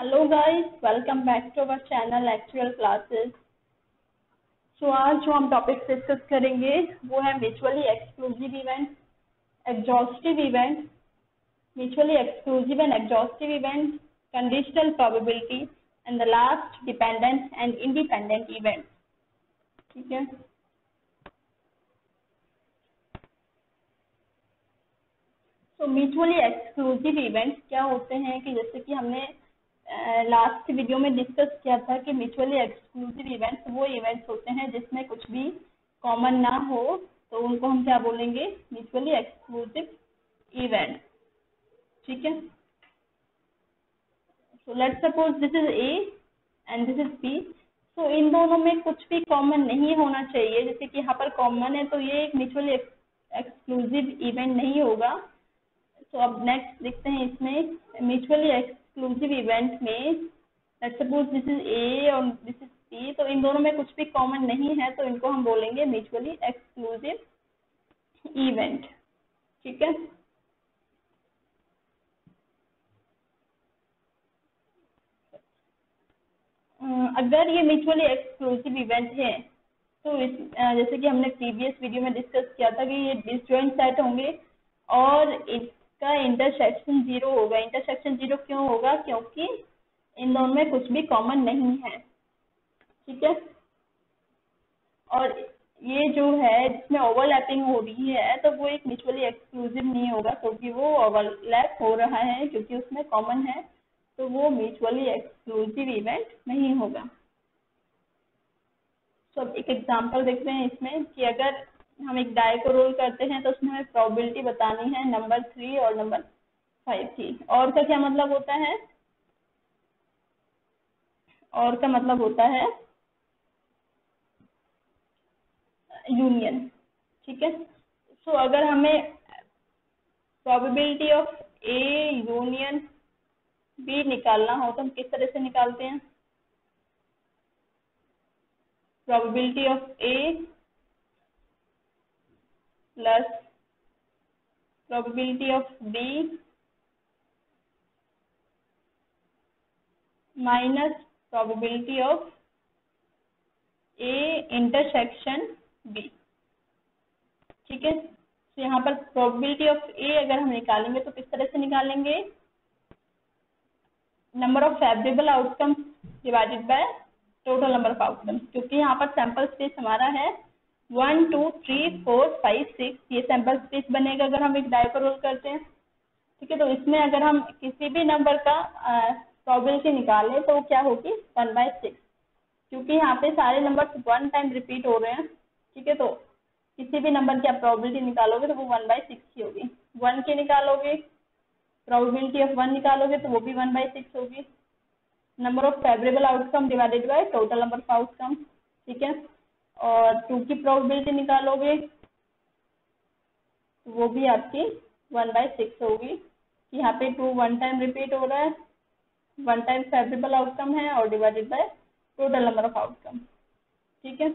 Hello guys, welcome back to our channel actual classes. So आज जो हम topics discuss करेंगे वो है mutually exclusive event, exhaustive event, mutually exclusive and exhaustive event, conditional probability and the last dependent and independent event. ठीक है, तो mutually exclusive events क्या होते हैं कि जैसे कि हमने लास्ट वीडियो में डिस्कस किया था कि म्यूचुअली एक्सक्लूसिव इवेंट्स वो इवेंट्स होते हैं जिसमें कुछ भी कॉमन ना हो, तो उनको हम क्या बोलेंगे, म्यूचुअली एक्सक्लूसिव इवेंट। ठीक है, so let's suppose this is A and this is B. तो इन दोनों में कुछ भी कॉमन नहीं होना चाहिए। जैसे कि यहाँ पर कॉमन है तो ये एक म्यूचुअली एक्सक्लूसिव इवेंट नहीं होगा। तो अब नेक्स्ट देखते हैं इसमें म्यूचुअली एक्सक्लूसिव इवेंट में लेट्स सपोज दिस इज ए और दिस इज बी, तो इन दोनों में कुछ भी कॉमन नहीं है, तो इनको हम बोलेंगे म्यूचुअली एक्सक्लूसिव इवेंट। ठीक है, अगर ये म्यूचुअली एक्सक्लूसिव इवेंट है तो जैसे कि हमने प्रीवियस वीडियो में डिस्कस किया था कि ये डिसजॉइंट सेट होंगे और इसका इंटरसेक्शन 0 होगा। इंटरसेक्शन 0 क्यों होगा? क्योंकि इन दोनों में कुछ भी कॉमन नहीं है। ठीक है, और ये जो है जिसमें ओवरलैपिंग हो रही है तो वो एक म्यूचुअली एक्सक्लूसिव नहीं होगा, क्योंकि वो ओवरलैप हो रहा है क्योंकि उसमें कॉमन है, तो वो म्यूचुअली एक्सक्लूसिव इवेंट नहीं होगा। तो अब एक एग्जांपल देखते हैं इसमें कि अगर हम एक डाई को रोल करते हैं तो उसमें हमें प्रोबेबिलिटी बतानी है नंबर 3 और नंबर 5 की। और का क्या मतलब होता है? और का मतलब होता है यूनियन। ठीक है, सो अगर हमें probability of A union B निकालना हो तो हम किस तरह से निकालते हैं? Probability of A plus probability of B minus probability of A intersection B. ठीक है, तो यहाँ पर प्रोबेबिलिटी ऑफ ए अगर हम निकालेंगे तो किस तरह से निकालेंगे? Number of favourable outcomes divided by total number of outcomes, क्योंकि यहाँ पर सैंपल स्पेस हमारा है 1 2 3 4 5 6, ये सैंपल स्पेस बनेगा अगर हम एक डाई को रोल करते हैं। ठीक है, तो इसमें अगर हम किसी भी नंबर का प्रोबेबिलिटी निकालें तो क्या होगी? 1/6, क्योंकि यहाँ पे सारे नंबर 1 टाइम रिपीट हो रहे हैं। ठीक है, तो किसी भी नंबर की आप प्रोबेबिलिटी निकालोगे तो वो 1/6 ही होगी। 1 की निकालोगे, प्रोबेबिलिटी ऑफ 1 निकालोगे तो वो भी 1/6 होगी। Number of favourable outcome divided by total number of outcome. ठीक है, और 2 की प्रोबेबिलिटी निकालोगे तो वो भी आपकी 1/6 होगी। यहाँ पे 2 1 टाइम रिपीट हो रहा है, 1 टाइम फेवरेबल आउटकम है और divided by total number of outcome. ठीक है,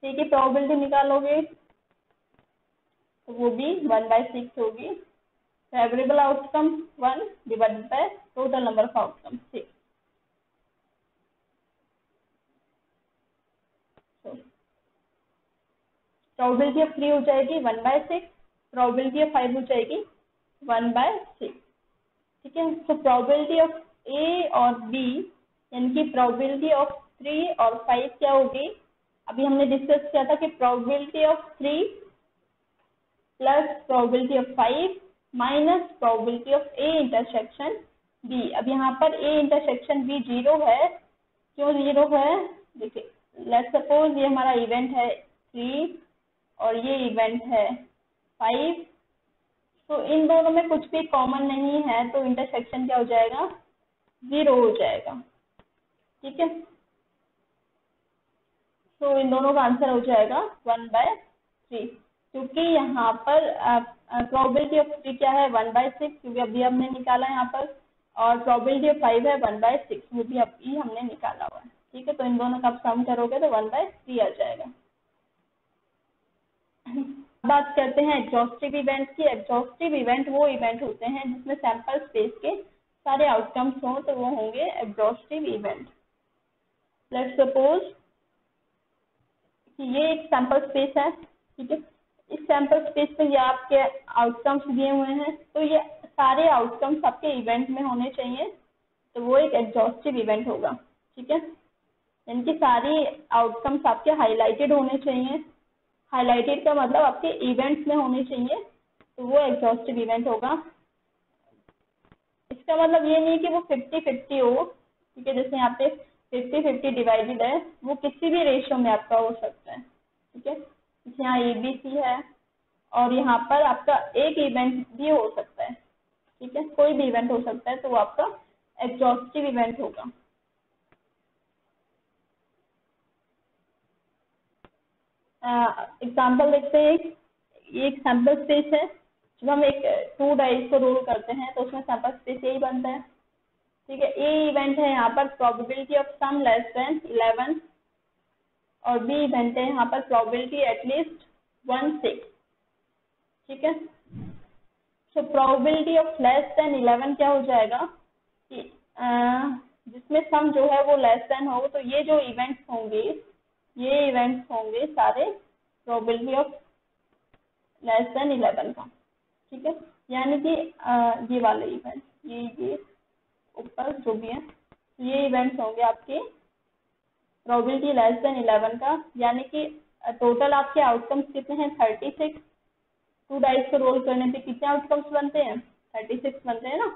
ठीक है, प्रोबेबिलिटी निकालोगे तो वो भी 1/6 होगी। Favourable outcome 1 divided by total number of outcome 6। Probability of 3 हो जाएगी 1/6, प्रोबेबिलिटी ऑफ 5 हो जाएगी 1/6। ठीक है, तो प्रोबेबिलिटी ऑफ ए और बी यानी कि प्रोबेबिलिटी ऑफ 3 और 5 क्या होगी? अभी हमने डिस्कस किया था कि probability of 3 plus probability of 5 minus probability of A intersection B. अब यहाँ पर ए इंटरसेक्शन बी 0 है। क्यों 0 है? देखिए, लेट्स सपोज ये हमारा इवेंट है 3 और ये इवेंट है 5, तो इन दोनों में कुछ भी कॉमन नहीं है, तो इंटरसेक्शन क्या हो जाएगा? 0 हो जाएगा। ठीक है, तो इन दोनों का आंसर हो जाएगा 1/3, क्योंकि यहाँ पर प्रोबेबिलिटी ऑफ 3 क्या है? 1/6, क्योंकि अभी हमने निकाला यहाँ पर, और प्रोबेबिलिटी ऑफ 5 है 1/6, वो भी अभी हमने निकाला हुआ है। ठीक है, तो इन दोनों का आप सम करोगे तो 1/3 आ जाएगा। बात करते हैं एग्जॉस्टिव इवेंट की। एग्जॉस्टिव इवेंट वो इवेंट होते हैं जिसमें सैंपल स्पेस के सारे आउटकम्स हों, तो वो होंगे एग्जॉस्टिव इवेंट। लेट्स सपोज कि ये एक सैंपल स्पेस है, ठीक है। इस सैंपल स्पेस पे ये आपके आउटकम्स दिए हुए हैं, तो ये सारे आउटकम्स आपके इवेंट में होने चाहिए, तो वो एक एग्जॉस्टिव इवेंट होगा, ठीक है। इनकी सारी आउटकम्स आपके हाईलाइटेड होने चाहिए। हाईलाइटेड का मतलब आपके इवेंट्स में होने चाहिए, तो वो एग्जॉस्टिव इवेंट होगा। इसका मतलब ये नहीं कि वो 50-50 हो, ठीक है। जैसे यहाँ पे 50-50 डिवाइडेड है, वो किसी भी रेशियो में आपका हो सकता है, ठीक है। जैसे यहाँ ABC है और यहाँ पर आपका एक इवेंट भी हो सकता है, ठीक है। कोई भी इवेंट हो सकता है, तो वो आपका एग्जॉस्टिव इवेंट होगा। एग्जाम्पल देखते हैं। ये एक सैंपल स्पेस है। जब हम एक 2 डाइस को रोल करते हैं तो उसमें सैंपल स्पेस यही बनता है, ठीक है। ए इवेंट है यहाँ पर probability of sum less than 11 और बी इवेंट है यहाँ पर प्रोबेबिलिटी एटलीस्ट 1/6, ठीक है। So probability of less than 11 क्या हो जाएगा कि जिसमें सम जो है वो लेस देन हो, तो ये जो इवेंट्स होंगे, ये इवेंट्स होंगे सारे प्रोबेबिलिटी ऑफ लेस देन 11 का, ठीक है। यानी कि ये वाले इवेंट, ये ऊपर जो भी है, ये इवेंट्स होंगे आपके प्रोबेबिलिटी लेस देन 11 का। यानी कि टोटल आपके आउटकम्स कितने हैं? 36। 2 डाइस को रोल करने पे कितने आउटकम्स बनते हैं? 36 बनते हैं ना।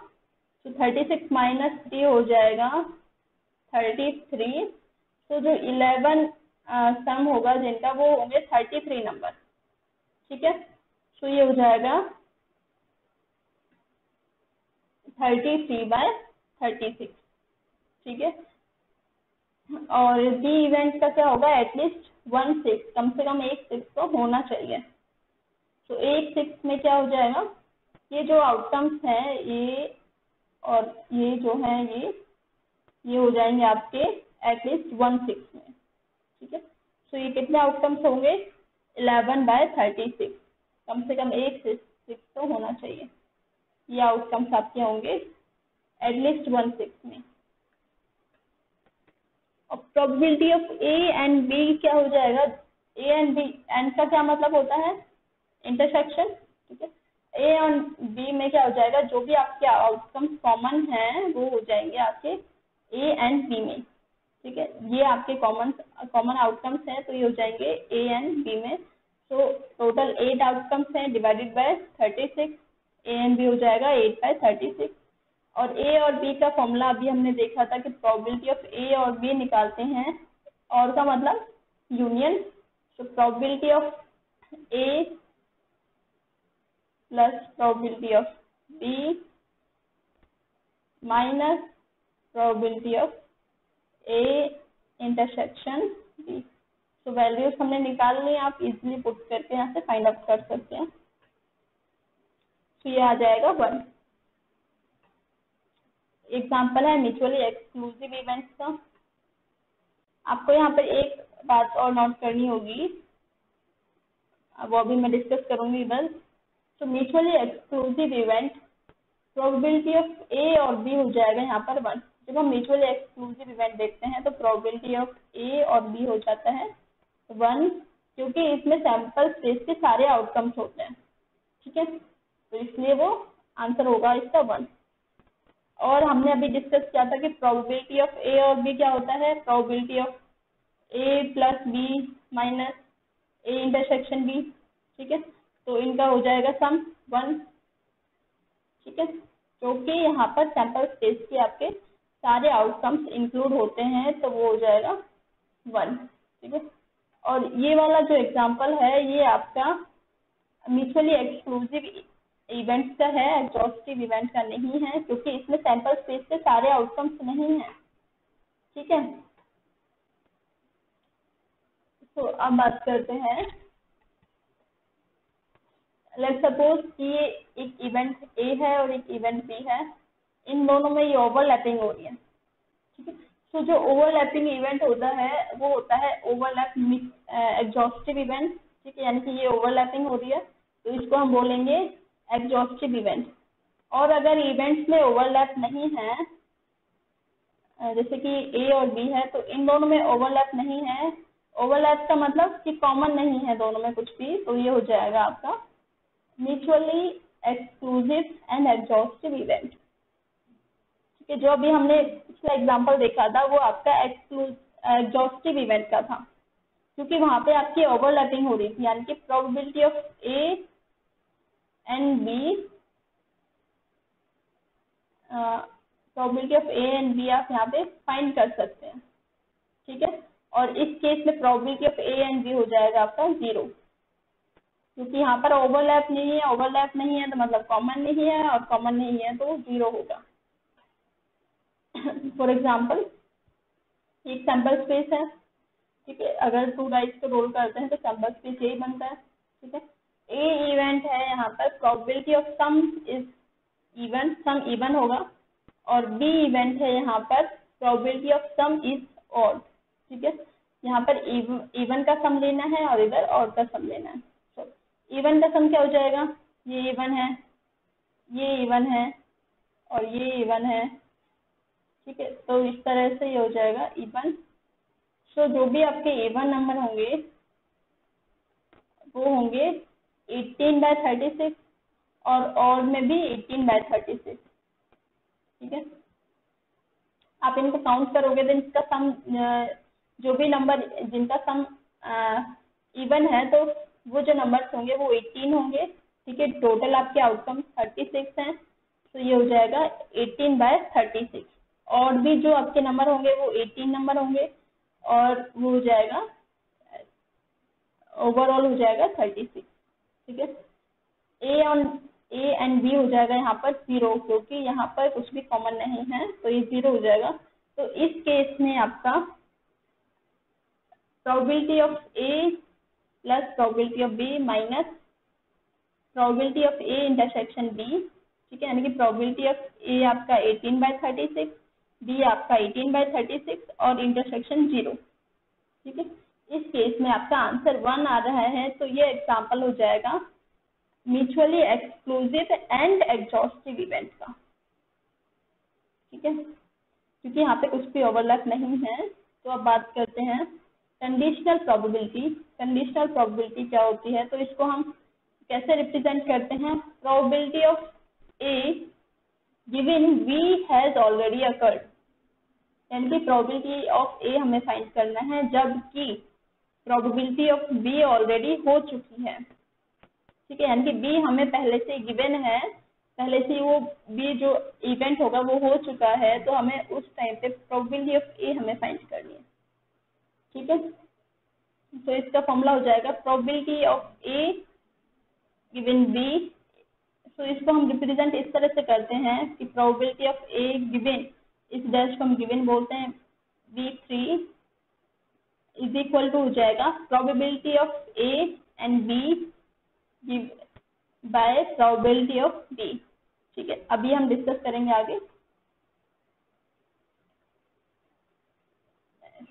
तो 36 - 3 हो जाएगा 33। तो जो 11 सम होगा जिनका, वो होंगे 33 नंबर, ठीक है। तो ये हो जाएगा 33/36, ठीक है। और बी इवेंट का क्या होगा? एटलीस्ट 1/6, कम से कम 1/6 तो होना चाहिए। तो 1/6 में क्या हो जाएगा? ये जो आउटकम्स हैं, ये और ये जो है, ये हो जाएंगे आपके एटलीस्ट 1/6 में, ठीक है। तो ये कितने आउटकम्स होंगे? 11/36, कम से कम 1/6 तो होना चाहिए। ये आउटकम्स आपके होंगे एटलीस्ट 1/6 में। और probability of A and B क्या हो जाएगा? ए एंड बी, एंड का क्या मतलब होता है? इंटरसेक्शन, ठीक है। ए और बी में क्या हो जाएगा? जो भी आपके आउटकम्स कॉमन हैं वो हो जाएंगे आपके ए एंड बी में, ठीक है। ये आपके कॉमन आउटकम्स हैं, तो ये हो जाएंगे ए एंड बी में। तो टोटल 8 आउटकम्स हैं divided by 36, A and B हो जाएगा 8/36। और ए और बी का फॉर्मूला अभी हमने देखा था कि प्रोबेबिलिटी ऑफ ए और बी निकालते हैं, और का मतलब यूनियन। तो probability of A plus probability of B minus probability of A intersection B. तो वैल्यूज हमने निकाल ली, आप इजीली पुट करके यहाँ से फाइंड आउट कर सकते हैं। तो ये आ जाएगा 1। एग्जाम्पल है म्यूचुअली एक्सक्लूसिव इवेंट्स का। आपको यहाँ पर एक बात और नोट करनी होगी, वो अभी मैं डिस्कस करूंगी बस। तो mutually exclusive event probability of A और बी हो जाएगा यहाँ पर 1। जब हम म्यूचुअली एक्सक्लूसिव इवेंट देखते हैं तो प्रोबेबिलिटी ऑफ ए और बी हो जाता है 1, क्योंकि इसमें सैंपल स्पेस के सारे आउटकम्स होते हैं, ठीक है। तो इसलिए वो आंसर होगा इसका 1। और हमने अभी डिस्कस किया था कि प्रोबेबिलिटी ऑफ ए और बी क्या होता है? Probability of A plus B minus A intersection B, ठीक है। तो इनका हो जाएगा सम 1, ठीक है। क्योंकि यहाँ पर सैंपल स्पेस के आपके सारे आउटकम्स इंक्लूड होते हैं, तो वो हो जाएगा 1, ठीक है। और ये वाला जो एग्जांपल है, ये आपका म्यूचुअली एक्सक्लूसिव इवेंट्स का है, एग्जॉस्टिव इवेंट का नहीं है, क्योंकि इसमें सैंपल स्पेस के सारे आउटकम्स नहीं है, ठीक है। तो अब बात करते हैं, लेट्स सपोज कि एक इवेंट ए है और एक इवेंट बी है, इन दोनों में ये ओवरलैपिंग हो रही है, ठीक है। तो जो ओवरलैपिंग इवेंट होता है वो होता है ओवरलैप एग्जॉस्टिव इवेंट, ठीक है, यानी कि ये ओवरलैपिंग हो रही है, तो इसको हम बोलेंगे एग्जॉस्टिव इवेंट। और अगर इवेंट्स में ओवरलैप नहीं है, जैसे कि ए और बी है, तो इन दोनों में ओवरलैप नहीं है, ओवरलैप का मतलब कि कॉमन नहीं है दोनों में कुछ भी, तो ये हो जाएगा आपका mutually exclusive and exhaustive event. ठीक है, जो अभी हमने पिछला एग्जांपल देखा था वो आपका एग्जॉस्टिव इवेंट का था, क्योंकि वहां पे आपकी ओवरलैपिंग हो रही थी, यानी कि probability of A and B, probability of A and B आप यहाँ पे फाइंड कर सकते हैं। ठीक है, और इस केस में probability of A and B हो जाएगा आपका 0, क्योंकि यहाँ पर ओवरलैप नहीं है, ओवरलैप नहीं है तो मतलब कॉमन नहीं है, और कॉमन नहीं है तो 0 होगा। फॉर एग्जाम्पल एक सैंपल स्पेस है, ठीक है, अगर 2 डाइस को रोल करते हैं तो सैंपल स्पेस यही बनता है। ठीक है, ए इवेंट है, यहाँ पर probability of sum is even, sum even होगा, और बी इवेंट है, यहाँ पर probability of sum is odd. ठीक है, यहाँ पर इवन का सम लेना है और इधर ऑड का सम लेना है। तो इवन का सम क्या हो जाएगा, ये इवन है, ये इवन है, और ये इवन है। ठीक है, तो इस तरह से ये हो जाएगा इवन। सो जो भी आपके इवन नंबर होंगे वो होंगे 18/36, और ऑड में भी 18/36। ठीक है, आप इनको काउंट करोगे तो इसका सम, जो भी नंबर जिनका सम इवन है तो वो जो नंबर्स होंगे वो 18 होंगे। ठीक है, टोटल आपके आउटकम 36 हैं, तो ये हो जाएगा 18/36। और भी जो आपके नंबर होंगे वो 18 नंबर होंगे, और वो हो जाएगा ओवरऑल हो जाएगा 36। ठीक है, ए एंड बी हो जाएगा यहाँ पर 0, क्योंकि यहाँ पर कुछ भी कॉमन नहीं है, तो ये 0 हो जाएगा। तो इस केस में आपका probability of A plus probability of B minus probability of A intersection B. ठीक है, यानी कि प्रोबेबिलिटी ऑफ ए आपका 18/36, बी आपका 18/36, और इंटरसेक्शन 0। ठीक है, इस केस में आपका आंसर 1 आ रहा है, तो ये एग्जाम्पल हो जाएगा mutually exclusive and exhaustive event का। ठीक है, क्योंकि यहाँ पे कुछ भी ओवरलैप नहीं है। तो अब बात करते हैं कंडीशनल प्रोबेबिलिटी। कंडीशनल प्रोबेबिलिटी क्या होती है, तो इसको हम कैसे रिप्रेजेंट करते हैं, probability of A given B has already occurred, यानी कि प्रोबेबिलिटी ऑफ ए हमें फाइंड करना है जबकि प्रोबेबिलिटी ऑफ बी ऑलरेडी हो चुकी है। ठीक है, यानी कि बी हमें पहले से गिवन है, पहले से वो बी जो इवेंट होगा वो हो चुका है, तो हमें उस टाइम पे प्रोबेबिलिटी ऑफ ए हमें फाइंड करनी है। ठीक है, तो इसका फॉर्मूला हो जाएगा probability of A given B. तो इसको हम रिप्रेजेंट इस तरह से करते हैं कि प्रोबेबिलिटी ऑफ ए गिवन, इस डैश को हम गिवन बोलते हैं, B3 इज इक्वल टू हो जाएगा probability of A and B by probability of B. ठीक है, अभी हम डिस्कस करेंगे आगे।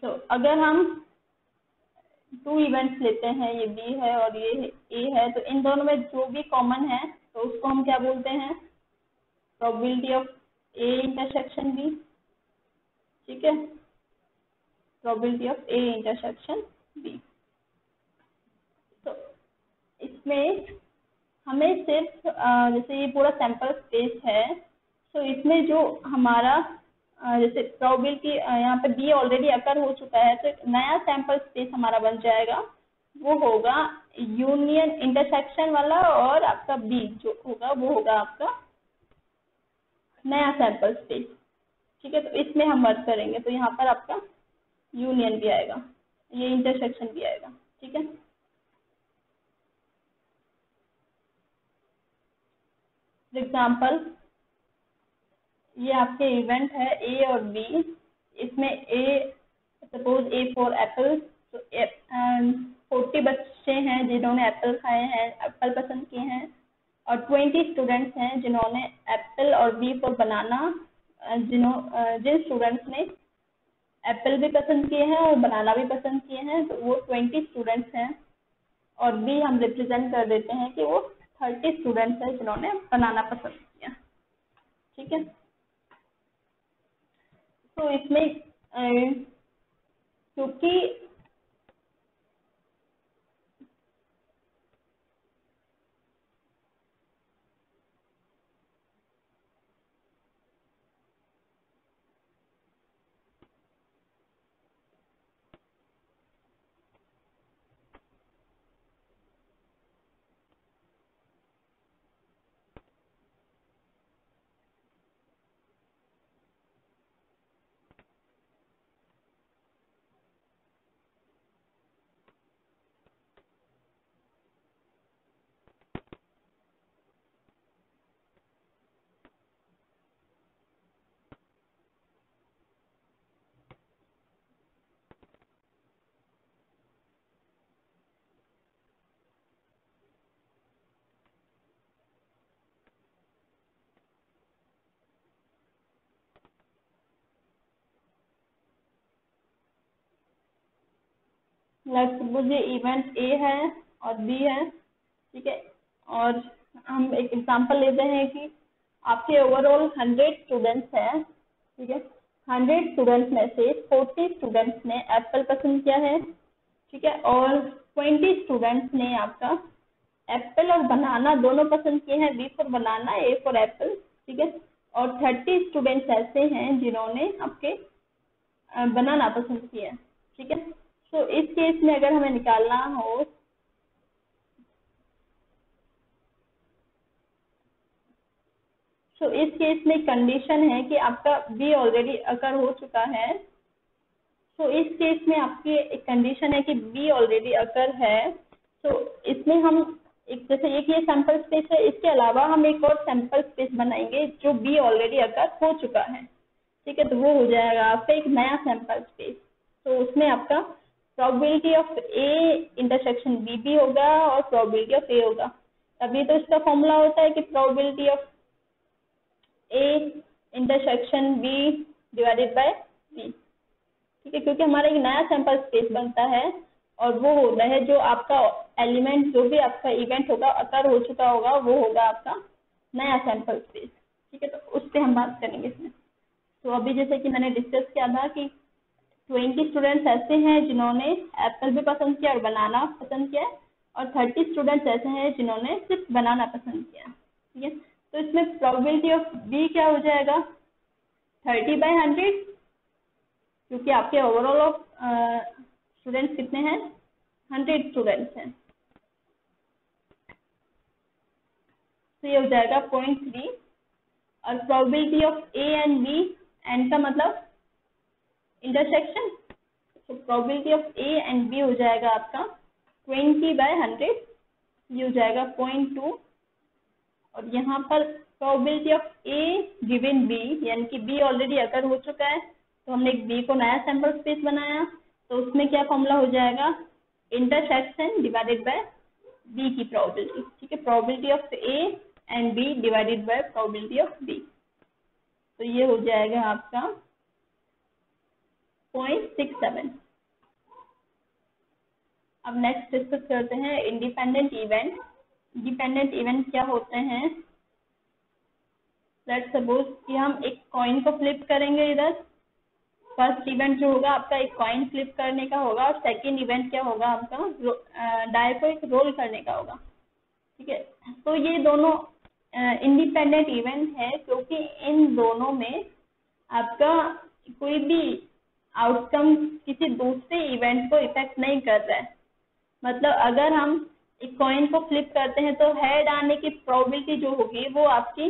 तो अगर हम 2 इवेंट्स लेते हैं, ये बी है और ये ए है, तो इन दोनों में जो भी कॉमन है तो उसको हम क्या बोलते हैं, probability of A intersection B. ठीक है, probability of A intersection B. तो इसमें हमें सिर्फ जैसे ये पूरा सैंपल स्पेस है, तो इसमें जो हमारा जैसे प्रोबेबिलिटी यहाँ पे बी ऑलरेडी अकर हो चुका है, तो एक नया सैंपल स्पेस हमारा बन जाएगा, वो होगा यूनियन इंटरसेक्शन वाला, और आपका बी जो होगा वो होगा आपका नया सैंपल स्पेस। ठीक है, तो इसमें हम वर्क करेंगे, तो यहाँ पर आपका यूनियन भी आएगा, ये इंटरसेक्शन भी आएगा। ठीक है, फॉर एग्जाम्पल ये आपके इवेंट है ए और बी, इसमें A suppose A for Apple, तो 40 बच्चे हैं जिन्होंने एप्पल खाए हैं, एप्पल पसंद किए हैं, और 20 स्टूडेंट्स हैं जिन्होंने एप्पल, और बी फॉर बनाना, जिन स्टूडेंट्स ने एप्पल भी पसंद किए हैं और बनाना भी पसंद किए हैं, तो वो 20 स्टूडेंट्स हैं। और बी हम रिप्रेजेंट कर देते हैं कि वो 30 स्टूडेंट्स हैं जिन्होंने बनाना पसंद किया। ठीक है, तो इसमें क्योंकि लेट्स सपोज ये इवेंट ए है और बी है। ठीक है, और हम एक एग्जांपल लेते हैं कि आपके ओवरऑल 100 स्टूडेंट्स हैं। ठीक है, 100 स्टूडेंट्स में से 40 स्टूडेंट्स ने एप्पल पसंद किया है। ठीक है, और 20 स्टूडेंट्स ने आपका एप्पल और बनाना दोनों पसंद किए हैं, B for banana A for apple. ठीक है, और 30 स्टूडेंट्स ऐसे हैं जिन्होंने आपके बनाना पसंद किया है। ठीक है, तो इस केस में अगर हमें निकालना हो तो इस केस में कंडीशन है कि आपका बी ऑलरेडी अकर हो चुका है। तो इस केस में आपकी एक कंडीशन है कि बी ऑलरेडी अकर है। तो इसमें हम एक जैसे एक ये सैंपल स्पेस है, इसके अलावा हम एक और सैंपल स्पेस बनाएंगे जो बी ऑलरेडी अकर हो चुका है। ठीक है, तो वो हो जाएगा आपका एक नया सैंपल स्पेस। तो उसमें आपका probability of A intersection B भी होगा और प्रोबेबिलिटी ऑफ ए होगा। तभी तो इसका फॉर्मूला होता है कि probability of A intersection B divided by B. ठीक है, क्योंकि हमारा एक नया सैंपल स्पेस बनता है और वो होता है जो आपका एलिमेंट जो भी आपका इवेंट होगा अकर हो चुका होगा वो होगा आपका नया सैंपल स्पेस। ठीक है, तो उस पर हम बात करेंगे इसमें। तो अभी जैसे कि मैंने डिस्कस किया था कि 20 स्टूडेंट्स ऐसे हैं जिन्होंने एप्पल भी पसंद किया और बनाना पसंद किया, और 30 स्टूडेंट्स ऐसे हैं जिन्होंने सिर्फ बनाना पसंद किया। ठीक है, तो इसमें प्रोबेबिलिटी ऑफ बी क्या हो जाएगा 30/100, क्योंकि आपके ओवरऑल ऑफ स्टूडेंट्स कितने हैं 100 स्टूडेंट्स हैं। तो ये हो जाएगा 0.3। और probability of A and B, and का मतलब इंटरसेक्शन, तो probability of A and B हो जाएगा आपका 20/100, ये हो जाएगा 0.2। और यहाँ पर probability of A given B, यानी कि बी ऑलरेडी अकर हो चुका है, तो हमने एक बी को नया सैंपल स्पेस बनाया, तो उसमें क्या फॉर्मूला हो जाएगा इंटरसेक्शन डिवाइडेड बाय बी की प्रोबेबिलिटी। ठीक है, probability of A and B divided by probability of B, तो ये हो जाएगा आपका 0.67। अब नेक्स्ट डिस्कस करते हैं इंडिपेंडेंट इवेंट। इंडिपेंडेंट इवेंट क्या होते हैं, लेट्स सपोज कि हम एक कॉइन को फ्लिप करेंगे। इधर फर्स्ट इवेंट जो होगा आपका एक कॉइन फ्लिप करने का होगा, और सेकंड इवेंट क्या होगा आपका डाई को एक रोल करने का होगा। ठीक है, तो ये दोनों इंडिपेंडेंट इवेंट है क्योंकि इन दोनों में आपका कोई भी आउटकम किसी दूसरे इवेंट को इफेक्ट नहीं कर रहा है। मतलब अगर हम एक कॉइन को फ्लिप करते हैं तो हेड आने की प्रोबेबिलिटी जो होगी वो आपकी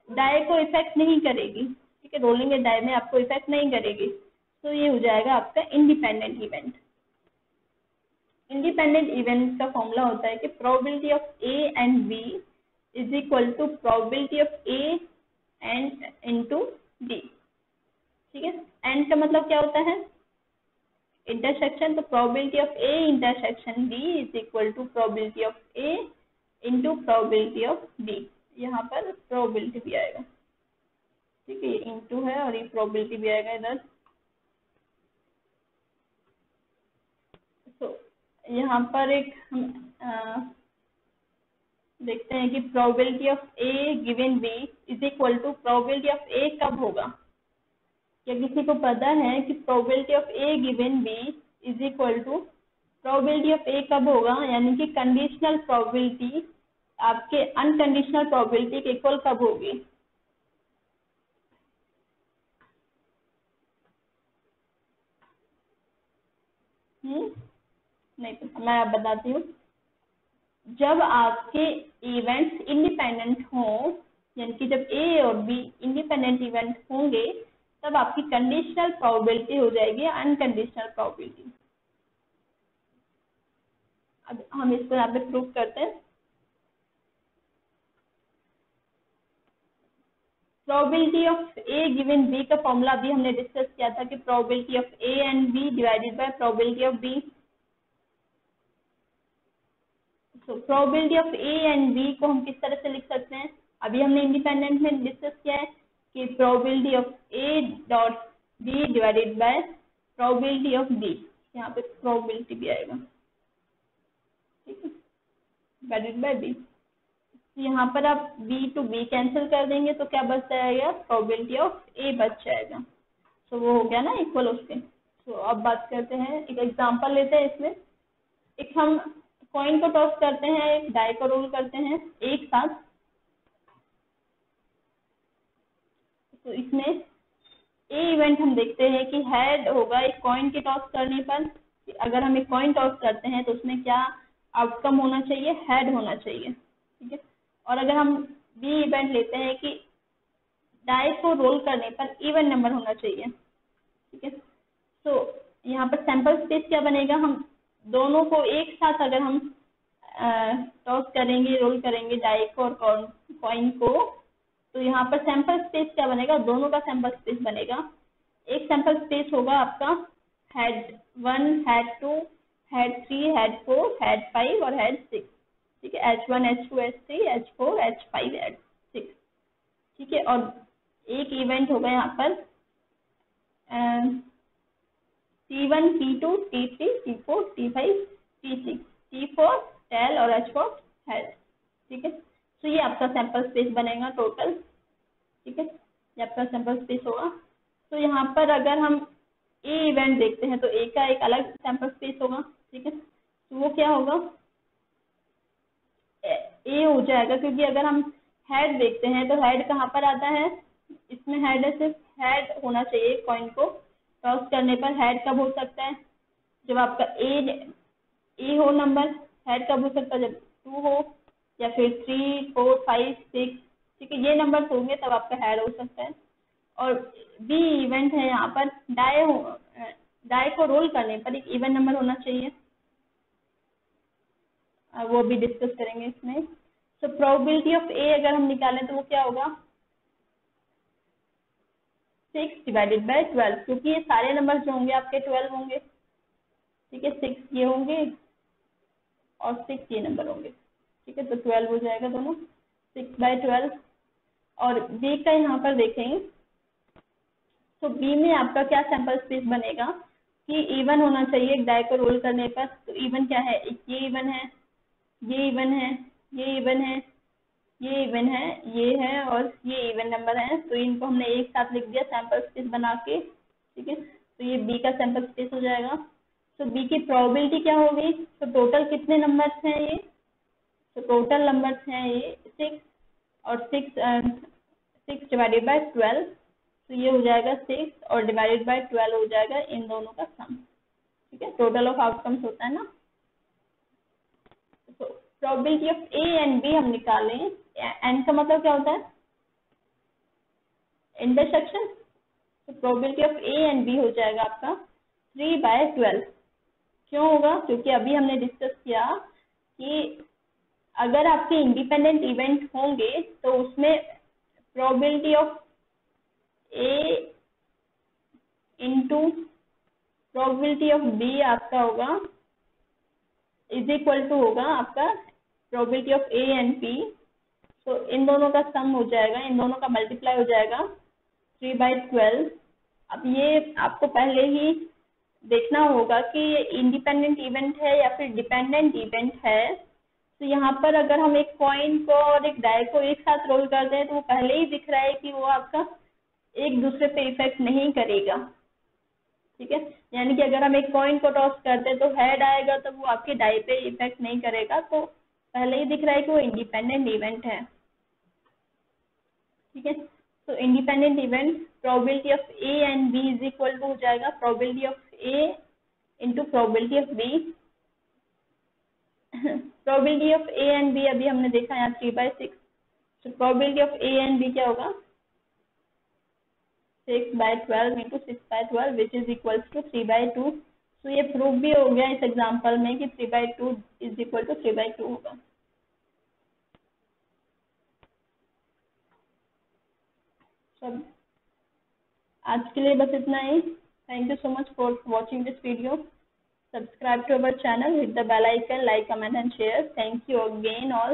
डाई को इफेक्ट नहीं करेगी। ठीक है, रोलिंग ए डाई में आपको इफेक्ट नहीं करेगी। तो ये हो जाएगा आपका इंडिपेंडेंट इवेंट। इंडिपेंडेंट इवेंट का फॉर्मूला होता है कि probability of A and B is equal to probability of A and into D. ठीक है, एंड का मतलब क्या होता है इंटरसेक्शन, तो probability of A intersection B is equal to probability of A into probability of B. यहाँ पर प्रोबेबिलिटी भी आएगा। ठीक है, ये इंटू है और ये प्रोबेबिलिटी भी आएगा इधर। तो यहाँ पर एक हम देखते हैं कि probability of A given B is equal to probability of A कब होगा। क्या किसी को पता है कि probability of A given B is equal to probability of A कब होगा, यानी कि कंडीशनल प्रोबेबिलिटी आपके अनकंडीशनल प्रोबेबिलिटी के इक्वल कब होगी। नहीं पता, मैं आप बताती हूँ। जब आपके इवेंट्स इंडिपेंडेंट हों, यानी कि जब ए और बी इंडिपेंडेंट इवेंट होंगे, तब आपकी कंडीशनल प्रोबेबिलिटी हो जाएगी अनकंडीशनल प्रोबेबिलिटी। अब हम इसको यहाँ पे प्रूव करते हैं। Probability of A given B का फॉर्मूला अभी हमने डिस्कस किया था कि probability of A and B divided by probability of B. तो probability of A and B को हम किस तरह से लिख सकते हैं, अभी हमने इंडिपेंडेंट में डिस्कस किया है कि probability of A dot B divided by probability of B, यहाँ पे प्रोबेबिलिटी भी आएगा, ठीक है, डिवाइडेड बाय बी। यहाँ पर आप बी टू बी कैंसिल कर देंगे तो क्या बच जाएगा, प्रोबेबिलिटी ऑफ ए बच जाएगा। तो वो हो गया ना इक्वल उसके। तो अब बात करते हैं, एक एग्जांपल लेते हैं। इसमें एक हम कॉइन को टॉस करते हैं, एक डाई को रोल करते हैं एक साथ। तो इसमें ए इवेंट हम देखते हैं कि हेड होगा एक कॉइन के टॉस करने पर। अगर हम एक कॉइन टॉस करते हैं तो उसमें क्या आउटकम होना चाहिए, हेड होना चाहिए, ठीक है। और अगर हम बी इवेंट लेते हैं कि डाई को रोल करने पर इवन नंबर होना चाहिए, ठीक है। तो यहाँ पर सैंपल स्पेस क्या बनेगा, हम दोनों को एक साथ अगर हम टॉस करेंगे, रोल करेंगे डाई को और कॉइन को, तो यहाँ पर सैंपल स्पेस क्या बनेगा, दोनों का सैंपल स्पेस बनेगा। एक सैंपल स्पेस होगा आपका head 1, head 2, head 3, head 4, head 5 और हेड 6, ठीक है, H1, H2, H3, H4, H5, H6, ठीक है। और एक इवेंट होगा यहाँ पर T1, T2, T3, T4, T5, T6, T4 tell और H4 हेड, ठीक है। तो ये आपका सैंपल स्पेस बनेगा टोटल, ठीक है, ये आपका सैंपल स्पेस होगा। तो यहाँ पर अगर हम ए इवेंट देखते हैं तो ए का एक अलग सैंपल स्पेस होगा, ठीक है। तो वो क्या होगा, ए हो जाएगा, क्योंकि अगर हम हेड देखते हैं तो हेड कहाँ पर आता है, इसमें हेड है, सिर्फ हेड होना चाहिए। कॉइन को टॉस करने पर हेड कब हो सकता है, जब आपका ए हो नंबर। हेड कब हो सकता है, जब 2 हो या फिर 3, 4, 5, 6, ठीक है, ये नंबर होंगे तब आपका हेड हो सकता है। और बी इवेंट है, यहाँ पर डाई को रोल करने पर एक इवन नंबर होना चाहिए, वो भी डिस्कस करेंगे इसमें। तो प्रोबेबिलिटी ऑफ ए अगर हम निकालें तो वो क्या होगा, 6 डिवाइडेड बाय 12, क्योंकि ये सारे नंबर जो होंगे आपके 12 होंगे, ठीक है। 6 ये होंगे और 6 ये नंबर होंगे, ठीक है। तो 12 हो जाएगा दोनों, 6/12। और बी का यहाँ पर देखेंगे तो बी में आपका क्या सैंपल स्पेस बनेगा कि इवन होना चाहिए एक डाई को रोल करने पर। तो इवन क्या है, एक ये इवन है, ये इवन है, ये इवन है, ये इवन है, ये है और ये इवन नंबर है। तो इनको हमने एक साथ लिख दिया सैंपल स्पेस बना के, ठीक है। तो ये बी का सैंपल स्पेस हो जाएगा। तो बी की प्रोबेबिलिटी क्या होगी, तो टोटल कितने नंबर्स हैं ये, तो टोटल नंबर्स हैं ये 6 और 6 डिवाइडेड बाय 12, तो ये हो जाएगा 6 और डिवाइडेड बाय 12 हो जाएगा इन दोनों का सम, ठीक है। टोटल ऑफ आउटकम्स होता है ना। तो probability of A and B हम निकालें, एन का मतलब क्या होता है, इंटरसेक्शन। तो probability of A and B हो जाएगा आपका 3/12। क्यों होगा, क्योंकि अभी हमने डिस्कस किया कि अगर आपके इंडिपेंडेंट इवेंट होंगे तो उसमें probability of A into probability of B आपका होगा इज इक्वल टू होगा आपका probability of A and B. तो इन दोनों का सम हो जाएगा, इन दोनों का मल्टीप्लाई हो जाएगा 3/12। अब ये आपको पहले ही देखना होगा कि ये इंडिपेंडेंट इवेंट है या फिर डिपेंडेंट इवेंट है। तो यहाँ पर अगर हम एक कॉइन को और एक डाई को एक साथ रोल कर दें तो वो पहले ही दिख रहा है कि वो आपका एक दूसरे पे इफेक्ट नहीं करेगा, ठीक है। यानी कि अगर हम एक कॉइन को टॉस करते हैं तो हेड आएगा तो वो आपके डाई पे इफेक्ट नहीं करेगा, तो पहले ही दिख रहा है कि वो इंडिपेंडेंट इवेंट है, ठीक है। तो independent event probability of A and B is equal to हो जाएगा probability of A into probability of B. Probability of A and B अभी हमने देखा यहाँ 3/6, तो probability of A and B क्या होगा 6/12 into 6/12 which is equal to 3/2। तो ये प्रूफ भी हो गया इस एग्जाम्पल में कि 3/2 इज इक्वल टू 3/2 होगा। सब आज के लिए बस इतना ही। Thank you so much for watching this video. Subscribe to our channel, hit the bell icon, like, comment and share. Thank you again all.